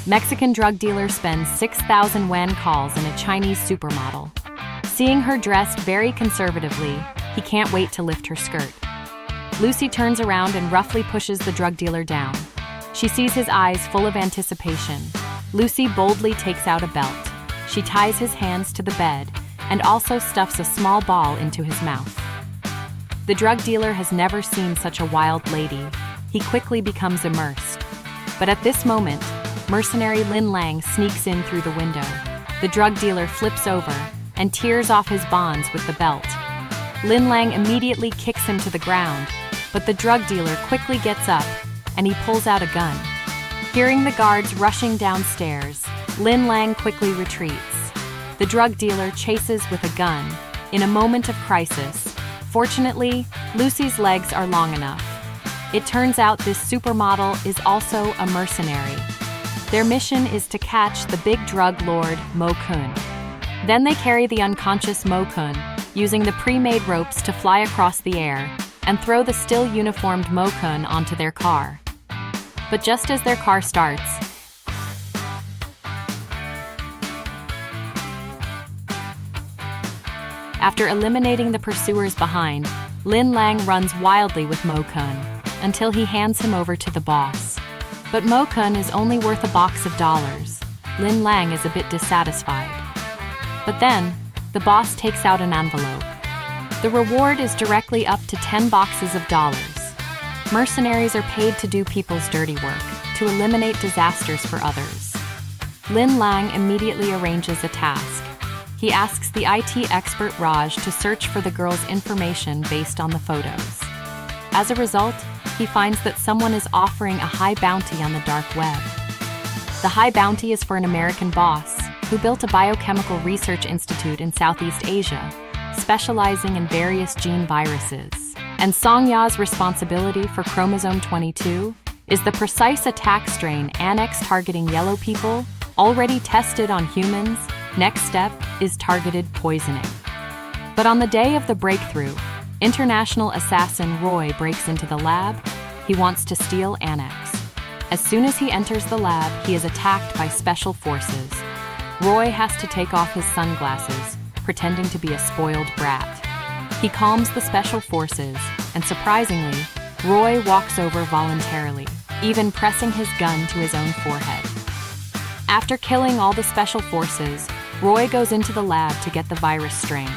Mexican drug dealer spends 6,000 yuan calls in a Chinese supermodel. Seeing her dressed very conservatively, he can't wait to lift her skirt. Lucy turns around and roughly pushes the drug dealer down. She sees his eyes full of anticipation. Lucy boldly takes out a belt. She ties his hands to the bed and also stuffs a small ball into his mouth. The drug dealer has never seen such a wild lady. He quickly becomes immersed. But at this moment, mercenary Lin Lang sneaks in through the window. The drug dealer flips over and tears off his bonds with the belt. Lin Lang immediately kicks him to the ground, but the drug dealer quickly gets up and he pulls out a gun. Hearing the guards rushing downstairs, Lin Lang quickly retreats. The drug dealer chases with a gun. In a moment of crisis, fortunately, Lucy's legs are long enough. It turns out this supermodel is also a mercenary. Their mission is to catch the big drug lord Mo Kun. Then they carry the unconscious Mo Kun, using the pre-made ropes to fly across the air and throw the still uniformed Mo Kun onto their car. But just as their car starts, after eliminating the pursuers behind, Lin Lang runs wildly with Mo Kun until he hands him over to the boss. But Mo Kun is only worth a box of dollars. Lin Lang is a bit dissatisfied. But then, the boss takes out an envelope. The reward is directly up to 10 boxes of dollars. Mercenaries are paid to do people's dirty work, to eliminate disasters for others. Lin Lang immediately arranges a task. He asks the IT expert Raj to search for the girl's information based on the photos. As a result, he finds that someone is offering a high bounty on the dark web. The high bounty is for an American boss who built a biochemical research institute in Southeast Asia, specializing in various gene viruses. And Song Ya's responsibility for chromosome 22 is the precise attack strain annex targeting yellow people, already tested on humans. Next step is targeted poisoning. But on the day of the breakthrough, international assassin Roy breaks into the lab. He wants to steal Annex. As soon as he enters the lab, he is attacked by special forces. Roy has to take off his sunglasses, pretending to be a spoiled brat. He calms the special forces, and surprisingly, Roy walks over voluntarily, even pressing his gun to his own forehead. After killing all the special forces, Roy goes into the lab to get the virus strain.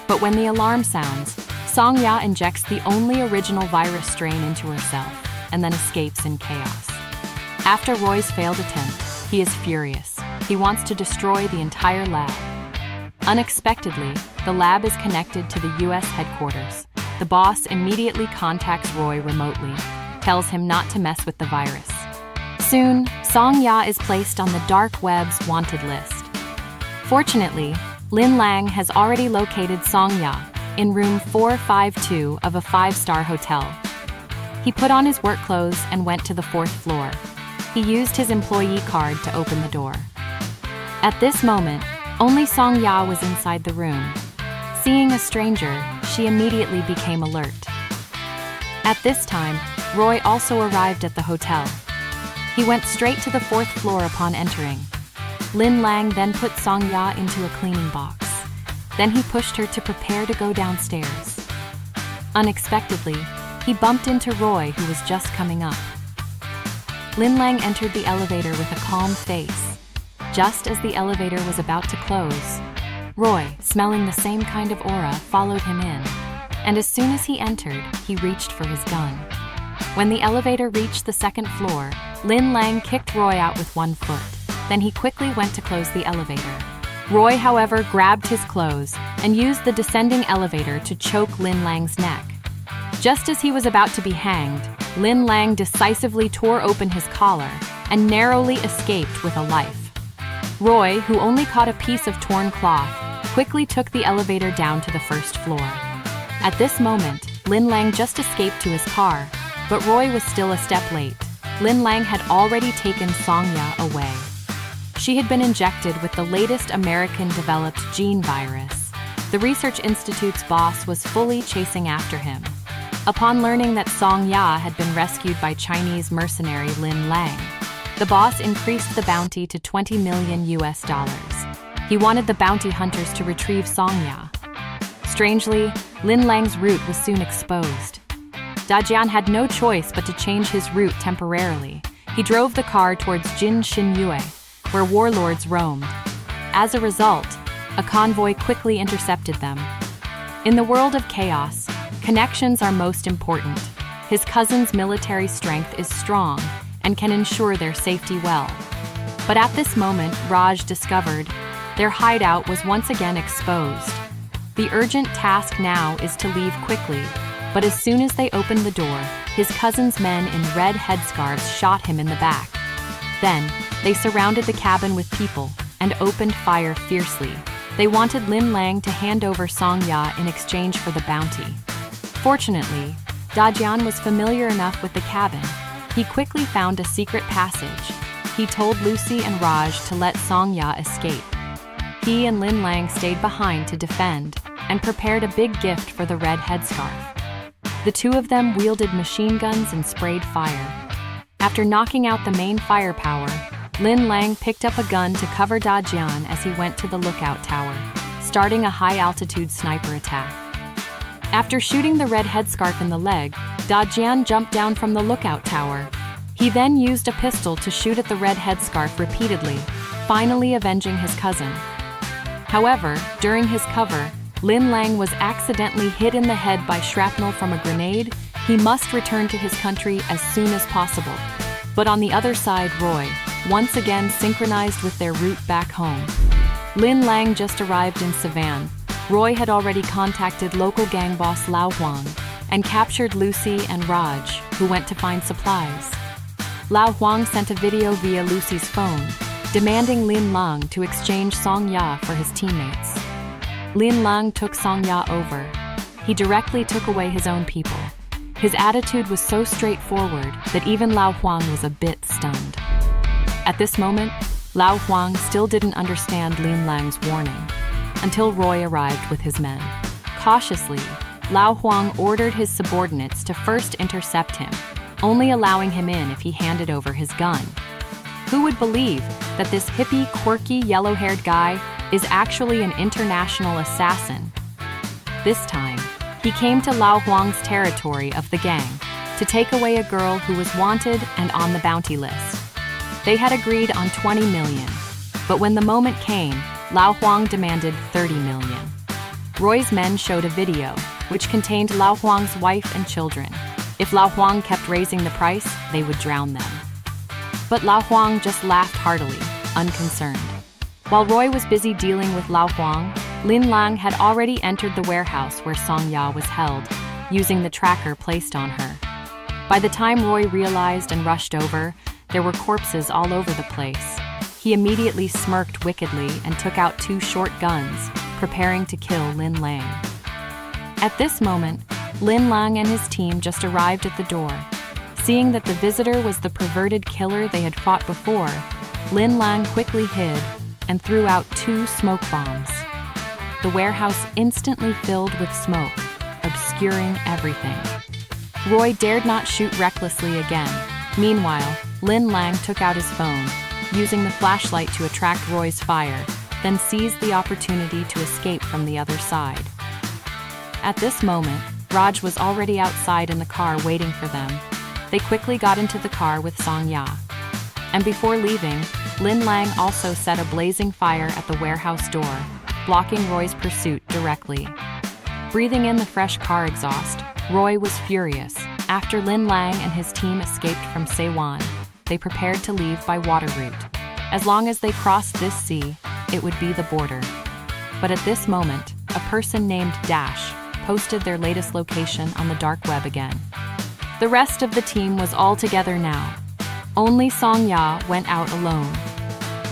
But when the alarm sounds, Song Ya injects the only original virus strain into herself, and then escapes in chaos. After Roy's failed attempt, he is furious. He wants to destroy the entire lab. Unexpectedly, the lab is connected to the US headquarters. The boss immediately contacts Roy remotely, tells him not to mess with the virus. Soon, Song Ya is placed on the dark web's wanted list. Fortunately, Lin Lang has already located Song Ya in room 452 of a 5-star hotel. He put on his work clothes and went to the 4th floor. He used his employee card to open the door. At this moment, only Song Ya was inside the room. Seeing a stranger, she immediately became alert. At this time, Roy also arrived at the hotel. He went straight to the 4th floor upon entering. Lin Lang then put Song Ya into a cleaning box. Then he pushed her to prepare to go downstairs. Unexpectedly, he bumped into Roy, who was just coming up. Lin Lang entered the elevator with a calm face. Just as the elevator was about to close, Roy, smelling the same kind of aura, followed him in. And as soon as he entered, he reached for his gun. When the elevator reached the 2nd floor, Lin Lang kicked Roy out with one foot. Then he quickly went to close the elevator. Roy, however, grabbed his clothes and used the descending elevator to choke Lin Lang's neck. Just as he was about to be hanged, Lin Lang decisively tore open his collar and narrowly escaped with a life. Roy, who only caught a piece of torn cloth, quickly took the elevator down to the 1st floor. At this moment, Lin Lang just escaped to his car, but Roy was still a step late. Lin Lang had already taken Song Ya away. She had been injected with the latest American-developed gene virus. The research institute's boss was fully chasing after him. Upon learning that Song Ya had been rescued by Chinese mercenary Lin Lang, the The boss increased the bounty to $20 million. He wanted the bounty hunters to retrieve Songya. Strangely, Lin Lang's route was soon exposed. Dajian had no choice but to change his route temporarily. He drove the car towards Jin Xinyue, where warlords roamed. As a result, a convoy quickly intercepted them. In the world of chaos, connections are most important. His cousin's military strength is strong and can ensure their safety well. But at this moment, Raj discovered their hideout was once again exposed. The urgent task now is to leave quickly, but as soon as they opened the door, his cousin's men in red headscarves shot him in the back. Then, they surrounded the cabin with people and opened fire fiercely. They wanted Lin Lang to hand over Songya in exchange for the bounty. Fortunately, Dajian was familiar enough with the cabin. He quickly found a secret passage. He told Lucy and Raj to let Songya escape. He and Lin Lang stayed behind to defend and prepared a big gift for the red headscarf. The two of them wielded machine guns and sprayed fire. After knocking out the main firepower, Lin Lang picked up a gun to cover Dajian as he went to the lookout tower, starting a high-altitude sniper attack. After shooting the red headscarf in the leg, Dajian jumped down from the lookout tower. He then used a pistol to shoot at the red headscarf repeatedly, finally avenging his cousin. However, during his cover, Lin Lang was accidentally hit in the head by shrapnel from a grenade. He must return to his country as soon as possible. But on the other side, Roy, once again synchronized with their route back home. Lin Lang just arrived in Savan. Roy had already contacted local gang boss Lao Huang and captured Lucy and Raj, who went to find supplies. Lao Huang sent a video via Lucy's phone, demanding Lin Lang to exchange Songya for his teammates. Lin Lang took Songya over. He directly took away his own people. His attitude was so straightforward that even Lao Huang was a bit stunned. At this moment, Lao Huang still didn't understand Lin Lang's warning, until Roy arrived with his men. Cautiously, Lao Huang ordered his subordinates to first intercept him, only allowing him in if he handed over his gun. Who would believe that this hippie, quirky, yellow-haired guy is actually an international assassin? This time, he came to Lao Huang's territory of the gang to take away a girl who was wanted and on the bounty list. They had agreed on 20 million, but when the moment came, Lao Huang demanded 30 million. Roy's men showed a video, which contained Lao Huang's wife and children. If Lao Huang kept raising the price, they would drown them. But Lao Huang just laughed heartily, unconcerned. While Roy was busy dealing with Lao Huang, Lin Lang had already entered the warehouse where Songya was held, using the tracker placed on her. By the time Roy realized and rushed over, there were corpses all over the place. He immediately smirked wickedly and took out 2 short guns, preparing to kill Lin Lang. At this moment, Lin Lang and his team just arrived at the door. Seeing that the visitor was the perverted killer they had fought before, Lin Lang quickly hid and threw out 2 smoke bombs. The warehouse instantly filled with smoke, obscuring everything. Roy dared not shoot recklessly again. Meanwhile, Lin Lang took out his phone, using the flashlight to attract Roy's fire, then seized the opportunity to escape from the other side. At this moment, Raj was already outside in the car waiting for them. They quickly got into the car with Songya. And before leaving, Lin Lang also set a blazing fire at the warehouse door, blocking Roy's pursuit directly. Breathing in the fresh car exhaust, Roy was furious. After Lin Lang and his team escaped from Saiwan, they prepared to leave by water route. As long as they crossed this sea, it would be the border. But at this moment, a person named Dash posted their latest location on the dark web again. The rest of the team was all together now. Only Songya went out alone.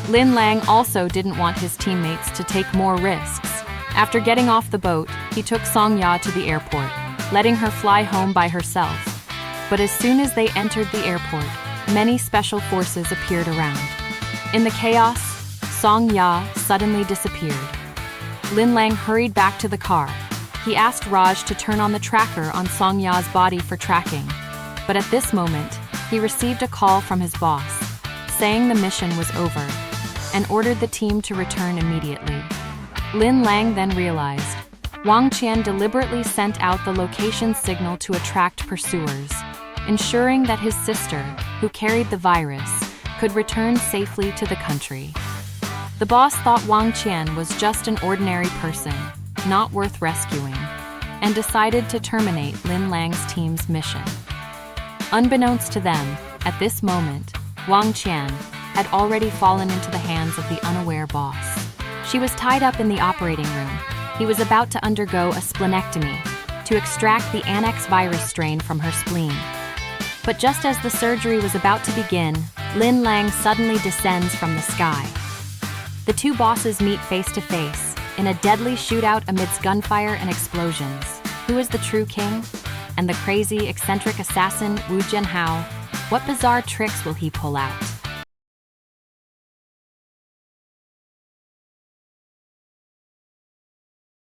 Lin Lang also didn't want his teammates to take more risks. After getting off the boat, he took Songya to the airport, letting her fly home by herself. But as soon as they entered the airport, many special forces appeared around. In the chaos, Songya suddenly disappeared. Lin Lang hurried back to the car. He asked Raj to turn on the tracker on Songya's body for tracking. But at this moment, he received a call from his boss. saying the mission was over, and ordered the team to return immediately. Lin Lang then realized Wang Qian deliberately sent out the location signal to attract pursuers, ensuring that his sister, who carried the virus, could return safely to the country. The boss thought Wang Qian was just an ordinary person, not worth rescuing, and decided to terminate Lin Lang's team's mission. Unbeknownst to them, at this moment, Wang Qian had already fallen into the hands of the unaware boss. She was tied up in the operating room. He was about to undergo a splenectomy to extract the annex virus strain from her spleen. But just as the surgery was about to begin, Lin Lang suddenly descends from the sky. The two bosses meet face to face in a deadly shootout amidst gunfire and explosions. Who is the true king? And the crazy, eccentric assassin Wu Jianhao? What bizarre tricks will he pull out?